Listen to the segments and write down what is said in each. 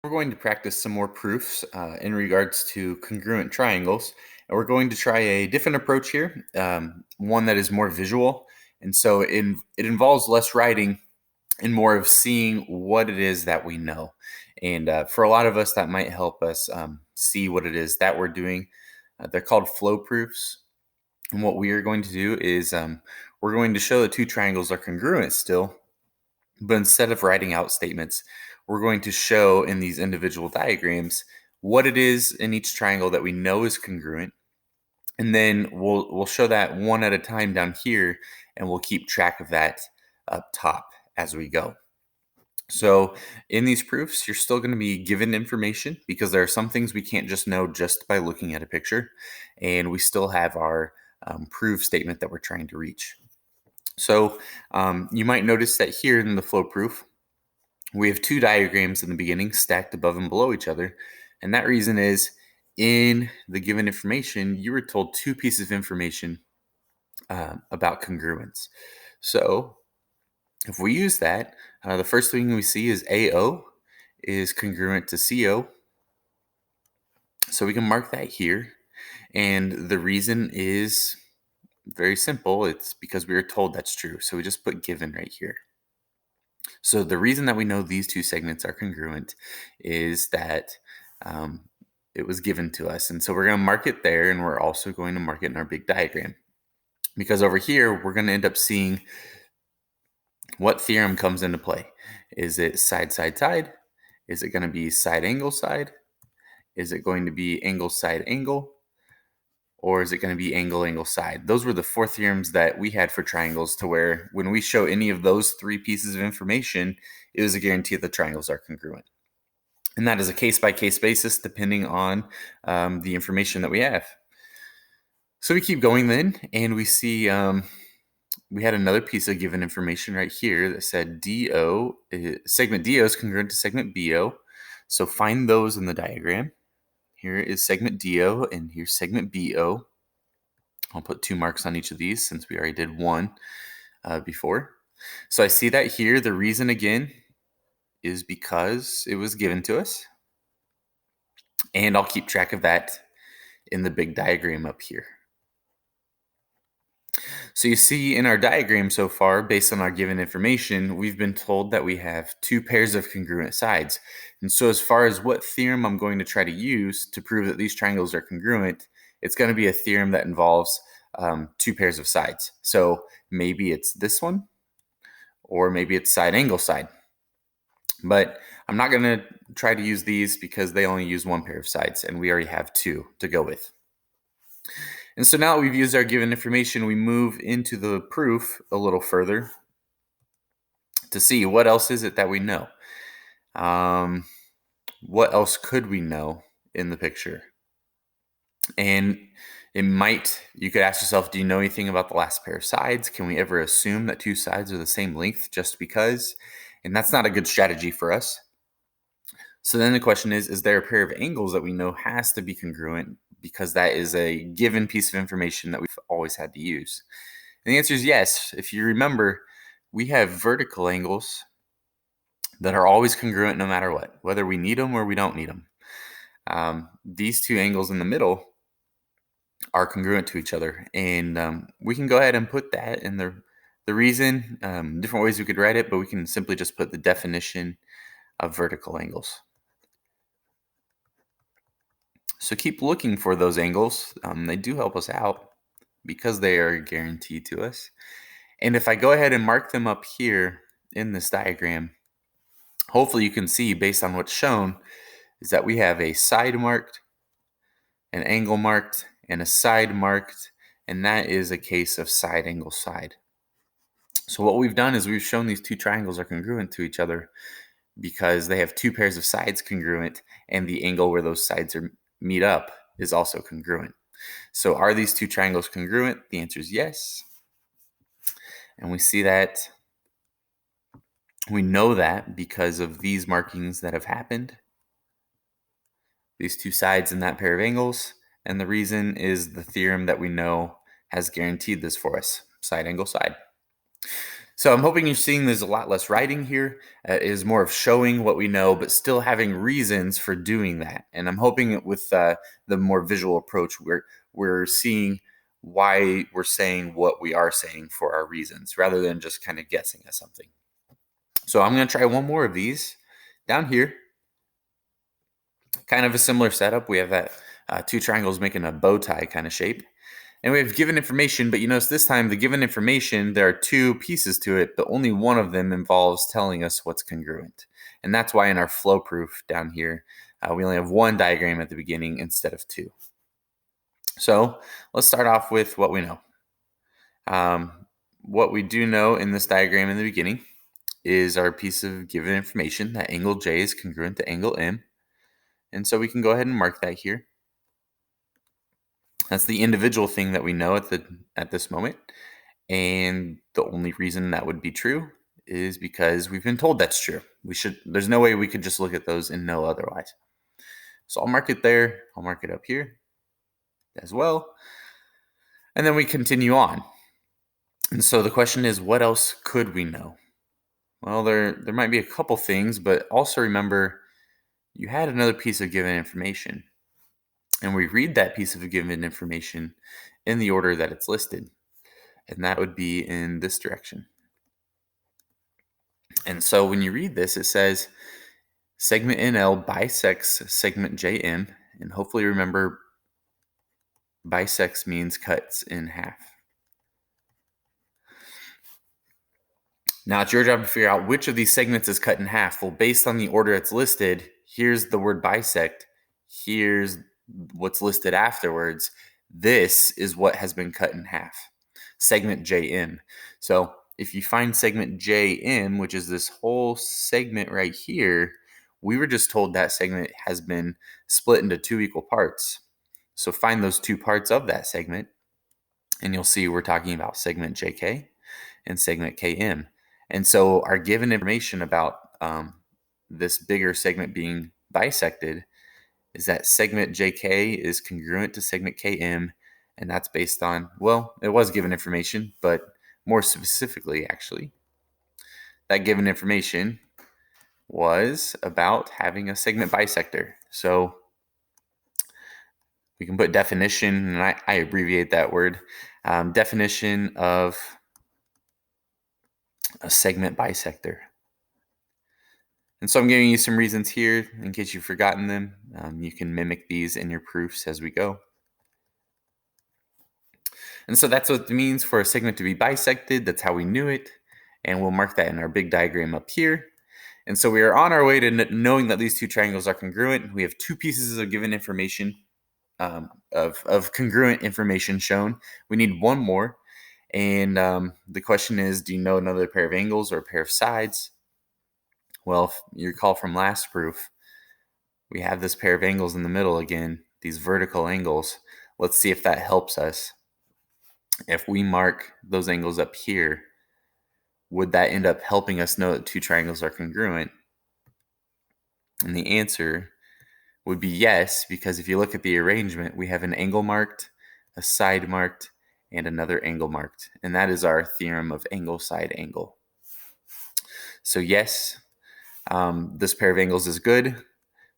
We're going to practice some more proofs in regards to congruent triangles. And we're going to try a different approach here, one that is more visual. And so it involves less writing and more of seeing what it is that we know. And for a lot of us, that might help us see what it is that we're doing. They're called flow proofs. And what we are going to do is we're going to show the two triangles are congruent still, but instead of writing out statements, we're going to show in these individual diagrams what it is in each triangle that we know is congruent. And then we'll show that one at a time down here, and we'll keep track of that up top as we go. So in these proofs, you're still going to be given information because there are some things we can't just know just by looking at a picture. And we still have our proof statement that we're trying to reach. So you might notice that here in the flow proof, we have two diagrams in the beginning stacked above and below each other. And that reason is in the given information, you were told two pieces of information about congruence. So if we use that, the first thing we see is AO is congruent to CO. So we can mark that here. And the reason is very simple. It's because we were told that's true. So we just put given right here. So the reason that we know these two segments are congruent is that it was given to us. And so we're going to mark it there, and we're also going to mark it in our big diagram. Because over here, we're going to end up seeing what theorem comes into play. Is it side, side, side? Is it going to be side, angle, side? Is it going to be angle, side, angle? Or is it going to be angle, angle, side? Those were the four theorems that we had for triangles, to where when we show any of those three pieces of information, it was a guarantee that the triangles are congruent. And that is a case-by-case basis depending on the information that we have. So we keep going then, and we see we had another piece of given information right here that said DO, segment DO is congruent to segment BO. So find those in the diagram. Here is segment DO, and here's segment BO. I'll put 2 marks on each of these since we already did one before. So I see that here. The reason, again, is because it was given to us. And I'll keep track of that in the big diagram up here. So you see in our diagram so far, based on our given information, we've been told that we have two pairs of congruent sides. And so as far as what theorem I'm going to try to use to prove that these triangles are congruent, it's going to be a theorem that involves two pairs of sides. So maybe it's this one, or maybe it's side, angle, side. But I'm not going to try to use these because they only use one pair of sides, and we already have two to go with. And so now that we've used our given information, we move into the proof a little further to see what else is it that we know. What else could we know in the picture? And you could ask yourself, do you know anything about the last pair of sides? Can we ever assume that two sides are the same length just because? And that's not a good strategy for us. So then the question is there a pair of angles that we know has to be congruent, because that is a given piece of information that we've always had to use? And the answer is yes. If you remember, we have vertical angles that are always congruent no matter what, whether we need them or we don't need them. These two angles in the middle are congruent to each other, and we can go ahead and put that in the reason, different ways we could write it, but we can simply just put the definition of vertical angles. So keep looking for those angles. They do help us out because they are guaranteed to us. And if I go ahead and mark them up here in this diagram, hopefully you can see, based on what's shown, is that we have a side marked, an angle marked, and a side marked, and that is a case of side, angle, side. So what we've done is we've shown these two triangles are congruent to each other because they have two pairs of sides congruent, and the angle where those sides meet up is also congruent. So are these two triangles congruent? The answer is yes. And we see that, we know that because of these markings that have happened, these two sides and that pair of angles. And the reason is the theorem that we know has guaranteed this for us, side, angle, side. So I'm hoping you're seeing there's a lot less writing here. It is more of showing what we know, but still having reasons for doing that. And I'm hoping with the more visual approach, we're seeing why we're saying what we are saying for our reasons, rather than just kind of guessing at something. So I'm going to try one more of these down here. Kind of a similar setup. We have that two triangles making a bow tie kind of shape. And we have given information, but you notice this time the given information, there are two pieces to it, but only one of them involves telling us what's congruent. And that's why in our flow proof down here, we only have one diagram at the beginning instead of two. So let's start off with what we know. What we do know in this diagram in the beginning is our piece of given information that angle J is congruent to angle M. And so we can go ahead and mark that here. That's the individual thing that we know at this moment. And the only reason that would be true is because we've been told that's true. There's no way we could just look at those and know otherwise. So I'll mark it there. I'll mark it up here as well. And then we continue on. And so the question is, what else could we know? Well, there might be a couple things, but also remember you had another piece of given information. And we read that piece of given information in the order that it's listed. And that would be in this direction. And so when you read this, it says segment NL bisects segment JM. And hopefully remember, bisects means cuts in half. Now it's your job to figure out which of these segments is cut in half. Well, based on the order it's listed, here's the word bisect. Here's what's listed afterwards. This is what has been cut in half. Segment JM. So if you find segment JM, which is this whole segment right here, we were just told that segment has been split into two equal parts. So find those two parts of that segment, and you'll see we're talking about segment JK and segment KM. And so our given information about this bigger segment being bisected is that segment JK is congruent to segment KM, and that's based on, well, it was given information, but more specifically, actually, that given information was about having a segment bisector. So we can put definition, and I abbreviate that word, definition of a segment bisector. And so I'm giving you some reasons here in case you've forgotten them. You can mimic these in your proofs as we go. And so that's what it means for a segment to be bisected. That's how we knew it. And we'll mark that in our big diagram up here. And so we are on our way to knowing that these two triangles are congruent. We have two pieces of given information, of congruent information shown. We need one more. And the question is, do you know another pair of angles or a pair of sides? Well, if you recall from last proof, we have this pair of angles in the middle again, these vertical angles. Let's see if that helps us. If we mark those angles up here, would that end up helping us know that two triangles are congruent? And the answer would be yes, because if you look at the arrangement, we have an angle marked, a side marked, and another angle marked. And that is our theorem of angle side angle. So yes, this pair of angles is good.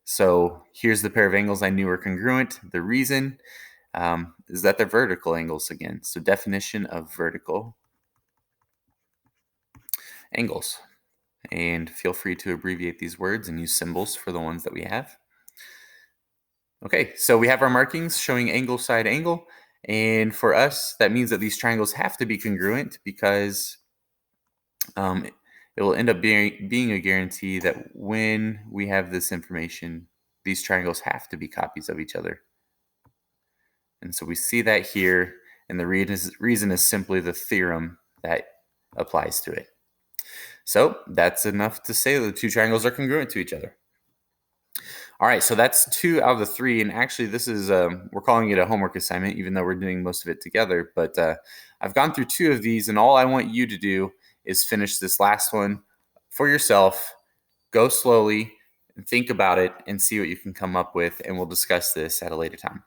So here's the pair of angles I knew were congruent. The reason is that they're vertical angles again. So definition of vertical angles. And feel free to abbreviate these words and use symbols for the ones that we have. Okay, so we have our markings showing angle side angle. And for us, that means that these triangles have to be congruent because it will end up being a guarantee that when we have this information, these triangles have to be copies of each other. And so we see that here, and the reason is simply the theorem that applies to it. So that's enough to say that the two triangles are congruent to each other. All right, so that's 2 out of the 3, and actually this is, we're calling it a homework assignment, even though we're doing most of it together, but I've gone through 2 of these, and all I want you to do is finish this last one for yourself, go slowly, and think about it, and see what you can come up with, and we'll discuss this at a later time.